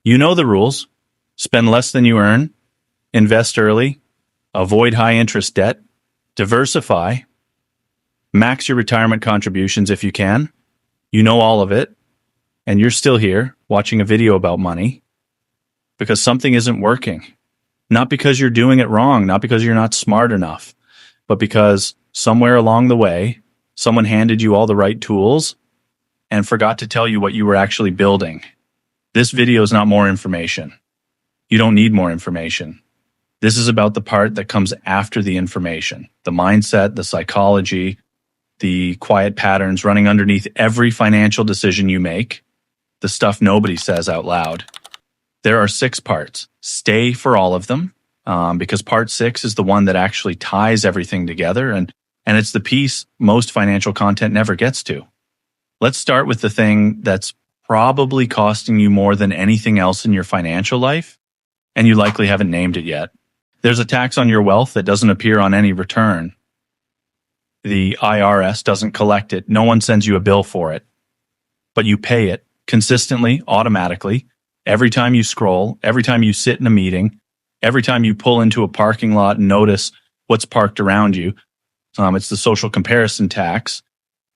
You know the rules. Spend less than you earn, invest early, avoid high interest debt, diversify, max your retirement contributions if you can. You know all of it, and you're still here watching a video about money because something isn't working. Not because you're doing it wrong, not because you're not smart enough, but because somewhere along the way, someone handed you all the right tools and forgot to tell you what you were actually building. This video is not more information. You don't need more information. This is about the part that comes after the information, the mindset, the psychology, the quiet patterns running underneath every financial decision you make, the stuff nobody says out loud. There are 6 parts. Stay for all of them, because part 6 is the one that actually ties everything together, and it's the piece most financial content never gets to. Let's start with the thing that's probably costing you more than anything else in your financial life, and you likely haven't named it yet. There's a tax on your wealth that doesn't appear on any return. The IRS doesn't collect it. No one sends you a bill for it. But you pay it consistently, automatically, every time you scroll, every time you sit in a meeting, every time you pull into a parking lot and notice what's parked around you. It's the social comparison tax.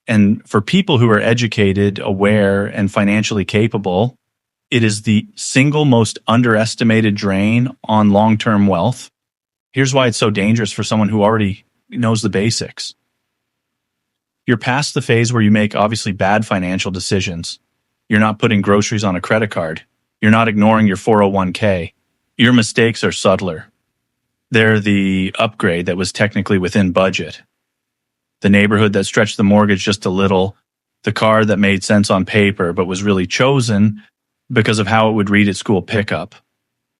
And for people who are educated, aware, and financially capable, it is the single most underestimated drain on long-term wealth. Here's why it's so dangerous for someone who already knows the basics. You're past the phase where you make obviously bad financial decisions. You're not putting groceries on a credit card. You're not ignoring your 401k. Your mistakes are subtler. They're the upgrade that was technically within budget. The neighborhood that stretched the mortgage just a little. The car that made sense on paper but was really chosen because of how it would read at school pickup.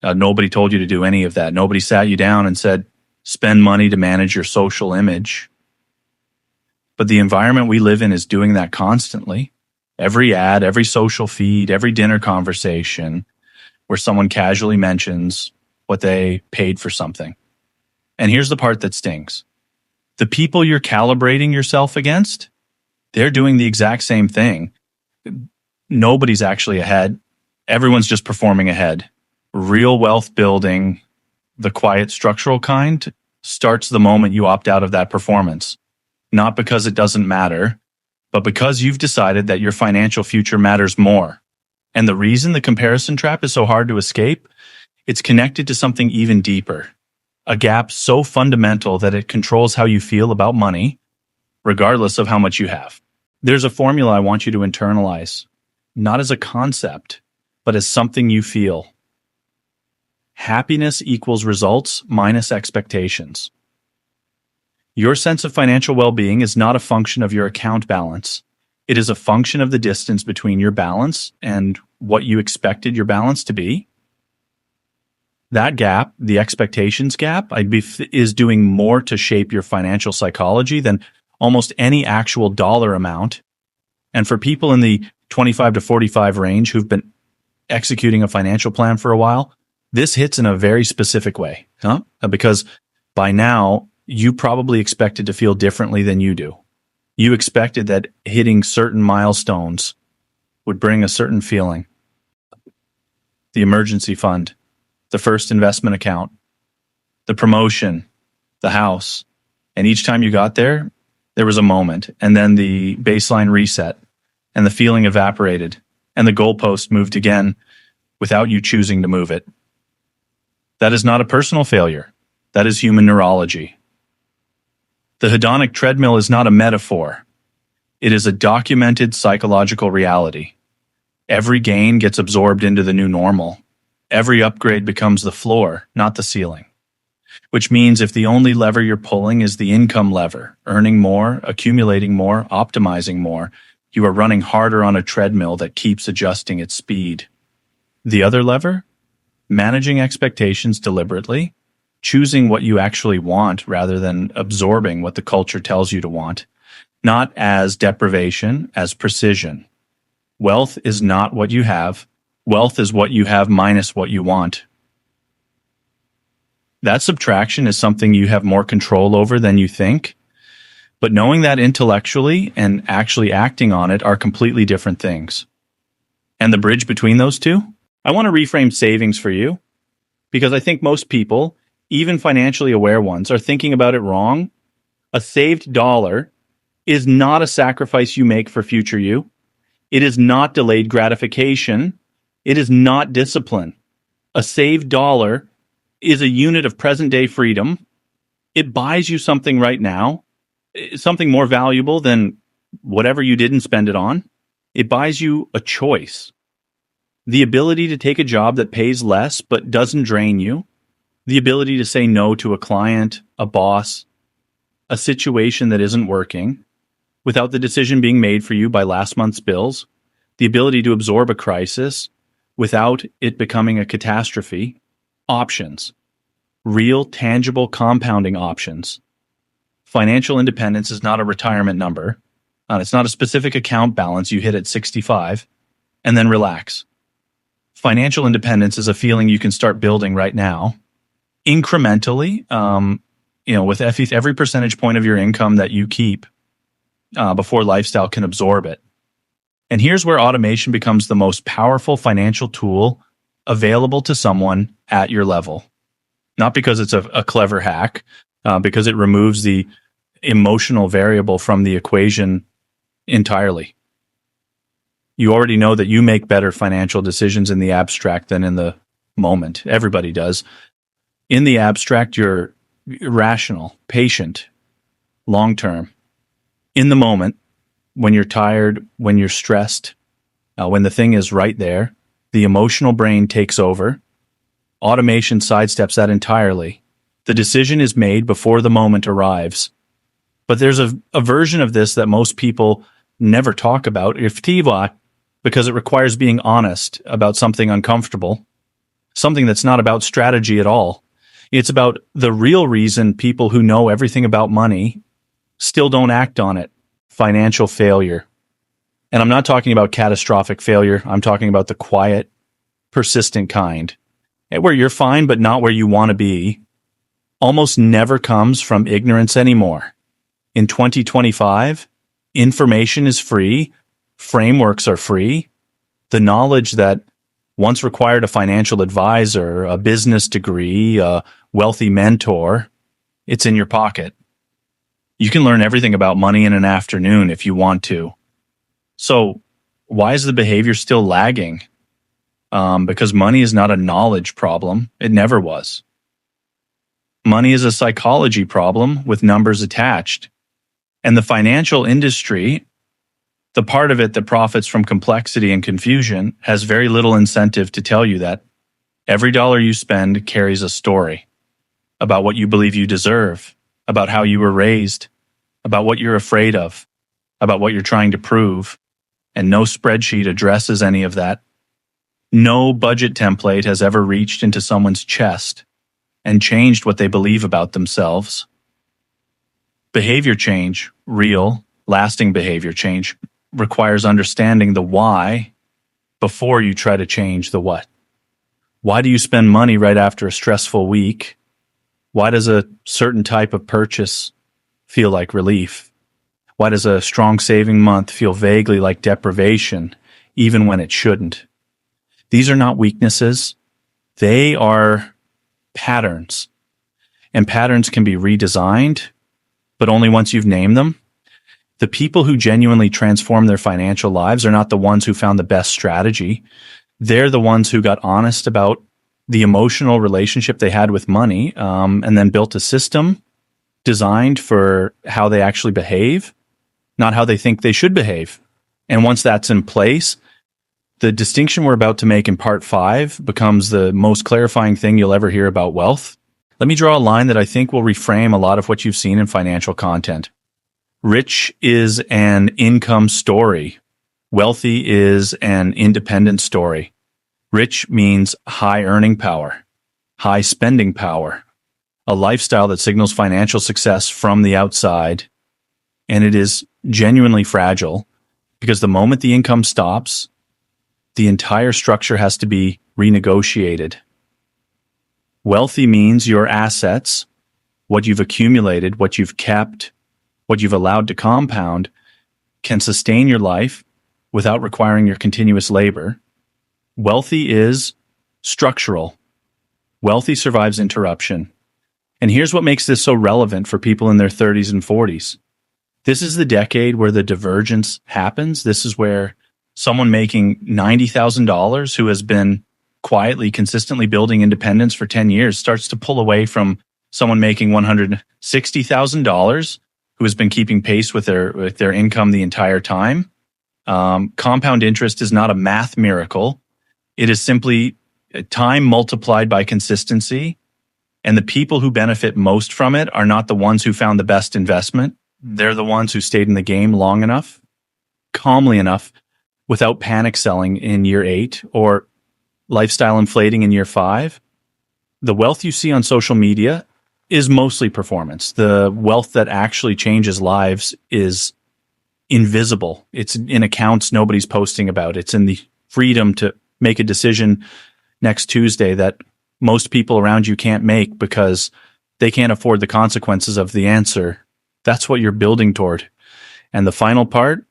Nobody told you to do any of that. Nobody sat you down and said, spend money to manage your social image. But the environment we live in is doing that constantly. Every ad, every social feed, every dinner conversation where someone casually mentions what they paid for something. And here's the part that stings. The people you're calibrating yourself against, they're doing the exact same thing. Nobody's actually ahead. Everyone's just performing ahead. Real wealth building, the quiet structural kind, starts the moment you opt out of that performance. Not because it doesn't matter, but because you've decided that your financial future matters more. And the reason the comparison trap is so hard to escape, it's connected to something even deeper. A gap so fundamental that it controls how you feel about money, regardless of how much you have. There's a formula I want you to internalize, not as a concept, but as something you feel. Happiness equals results minus expectations. Your sense of financial well-being is not a function of your account balance. It is a function of the distance between your balance and what you expected your balance to be. That gap, the expectations gap, is doing more to shape your financial psychology than almost any actual dollar amount. And for people in the 25 to 45 range who've been executing a financial plan for a while, this hits in a very specific way, because by now, you probably expected to feel differently than you do. You expected that hitting certain milestones would bring a certain feeling. The emergency fund, the first investment account, the promotion, the house. And each time you got there, there was a moment, and then the baseline reset, and the feeling evaporated, and the goalpost moved again without you choosing to move it. That is not a personal failure. That is human neurology. The hedonic treadmill is not a metaphor. It is a documented psychological reality. Every gain gets absorbed into the new normal. Every upgrade becomes the floor, not the ceiling. Which means if the only lever you're pulling is the income lever, earning more, accumulating more, optimizing more, you are running harder on a treadmill that keeps adjusting its speed. The other lever? Managing expectations deliberately, choosing what you actually want rather than absorbing what the culture tells you to want, not as deprivation, as precision. Wealth is not what you have. Wealth is what you have minus what you want. That subtraction is something you have more control over than you think, but knowing that intellectually and actually acting on it are completely different things. And the bridge between those two? I want to reframe savings for you because I think most people, even financially aware ones, are thinking about it wrong. A saved dollar is not a sacrifice you make for future you. It is not delayed gratification. It is not discipline. A saved dollar is a unit of present day freedom. It buys you something right now, something more valuable than whatever you didn't spend it on. It buys you a choice. The ability to take a job that pays less but doesn't drain you. The ability to say no to a client, a boss, a situation that isn't working without the decision being made for you by last month's bills. The ability to absorb a crisis without it becoming a catastrophe. Options. Real, tangible compounding options. Financial independence is not a retirement number. It's not a specific account balance you hit at 65 and then relax. Financial independence is a feeling you can start building right now, incrementally, with every percentage point of your income that you keep before lifestyle can absorb it. And here's where automation becomes the most powerful financial tool available to someone at your level. Not because it's a clever hack, because it removes the emotional variable from the equation entirely. You already know that you make better financial decisions in the abstract than in the moment. Everybody does. In the abstract, you're rational, patient, long-term. In the moment, when you're tired, when you're stressed, when the thing is right there, the emotional brain takes over. Automation sidesteps that entirely. The decision is made before the moment arrives. But there's a version of this that most people never talk about, irrefutable, because it requires being honest about something uncomfortable, something that's not about strategy at all. It's about the real reason people who know everything about money still don't act on it: financial failure. And I'm not talking about catastrophic failure. I'm talking about the quiet, persistent kind, where you're fine but not where you want to be. Almost never comes from ignorance anymore. In 2025, information is free, frameworks are free. The knowledge that once required a financial advisor, a business degree, a wealthy mentor, it's in your pocket. You can learn everything about money in an afternoon if you want to. So why is the behavior still lagging? Because money is not a knowledge problem. It never was. Money is a psychology problem with numbers attached. And the financial industry, the part of it that profits from complexity and confusion, has very little incentive to tell you that every dollar you spend carries a story about what you believe you deserve, about how you were raised, about what you're afraid of, about what you're trying to prove. And no spreadsheet addresses any of that. No budget template has ever reached into someone's chest and changed what they believe about themselves. Behavior change, real, lasting behavior change, requires understanding the why before you try to change the what. Why do you spend money right after a stressful week? Why does a certain type of purchase feel like relief? Why does a strong saving month feel vaguely like deprivation, even when it shouldn't? These are not weaknesses. They are patterns. And patterns can be redesigned, but only once you've named them. The people who genuinely transform their financial lives are not the ones who found the best strategy. They're the ones who got honest about the emotional relationship they had with money, and then built a system designed for how they actually behave, not how they think they should behave. And once that's in place, the distinction we're about to make in part 5 becomes the most clarifying thing you'll ever hear about wealth. Let me draw a line that I think will reframe a lot of what you've seen in financial content. Rich is an income story. Wealthy is an independent story. Rich means high earning power, high spending power, a lifestyle that signals financial success from the outside. And it is genuinely fragile because the moment the income stops, the entire structure has to be renegotiated. Wealthy means your assets, what you've accumulated, what you've kept, what you've allowed to compound, can sustain your life without requiring your continuous labor. Wealthy is structural. Wealthy survives interruption. And here's what makes this so relevant for people in their 30s and 40s. This is the decade where the divergence happens. This is where someone making $90,000 who has been quietly, consistently building independence for 10 years starts to pull away from someone making $160,000 who has been keeping pace with their income the entire time. Compound interest is not a math miracle. It is simply time multiplied by consistency. And the people who benefit most from it are not the ones who found the best investment. They're the ones who stayed in the game long enough, calmly enough, without panic selling in year 8 or lifestyle inflating in year 5. The wealth you see on social media is mostly performance. The wealth that actually changes lives is invisible. It's in accounts nobody's posting about. It's in the freedom to make a decision next Tuesday that most people around you can't make because they can't afford the consequences of the answer. That's what you're building toward. And the final part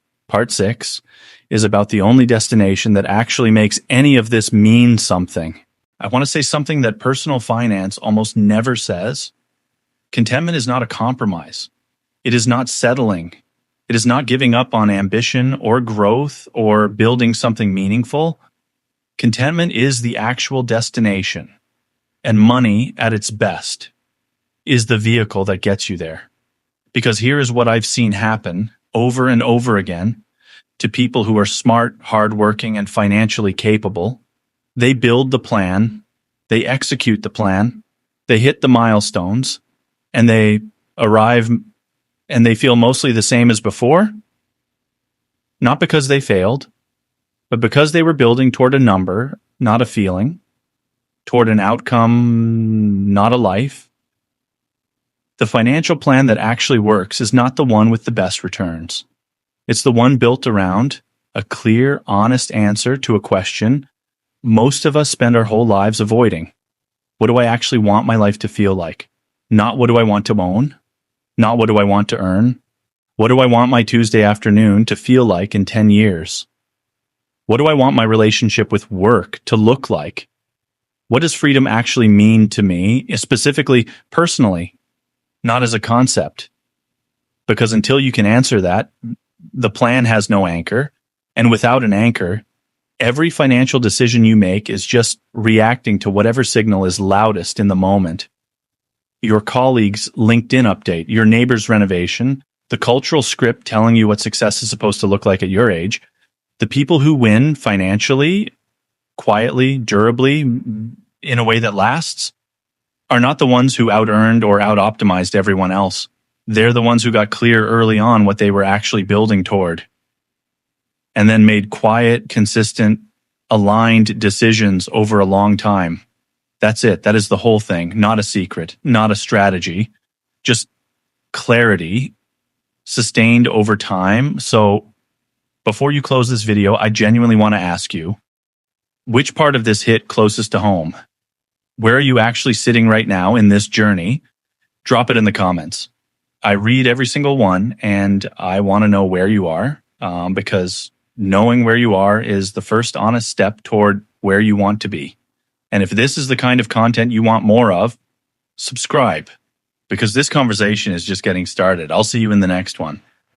6, is about the only destination that actually makes any of this mean something. I want to say something that personal finance almost never says. Contentment is not a compromise. It is not settling. It is not giving up on ambition or growth or building something meaningful. Contentment is the actual destination. And money, at its best, is the vehicle that gets you there. Because here is what I've seen happen over and over again to people who are smart, hardworking, and financially capable. They build the plan, they execute the plan, they hit the milestones, and they arrive and they feel mostly the same as before. Not because they failed, but because they were building toward a number, not a feeling, toward an outcome, not a life. The financial plan that actually works is not the one with the best returns. It's the one built around a clear, honest answer to a question most of us spend our whole lives avoiding. What do I actually want my life to feel like? Not what do I want to own? Not what do I want to earn? What do I want my Tuesday afternoon to feel like in 10 years? What do I want my relationship with work to look like? What does freedom actually mean to me, specifically personally, not as a concept? Because until you can answer that, the plan has no anchor. And without an anchor, every financial decision you make is just reacting to whatever signal is loudest in the moment. Your colleague's LinkedIn update, your neighbor's renovation, the cultural script telling you what success is supposed to look like at your age. The people who win financially, quietly, durably, in a way that lasts, are not the ones who out-earned or out-optimized everyone else. They're the ones who got clear early on what they were actually building toward, and then made quiet, consistent, aligned decisions over a long time. That's it. That is the whole thing. Not a secret, not a strategy, just clarity, sustained over time. So before you close this video, I genuinely want to ask you, which part of this hit closest to home? Where are you actually sitting right now in this journey? Drop it in the comments. I read every single one, and I want to know where you are, because knowing where you are is the first honest step toward where you want to be. And if this is the kind of content you want more of, subscribe, because this conversation is just getting started. I'll see you in the next one.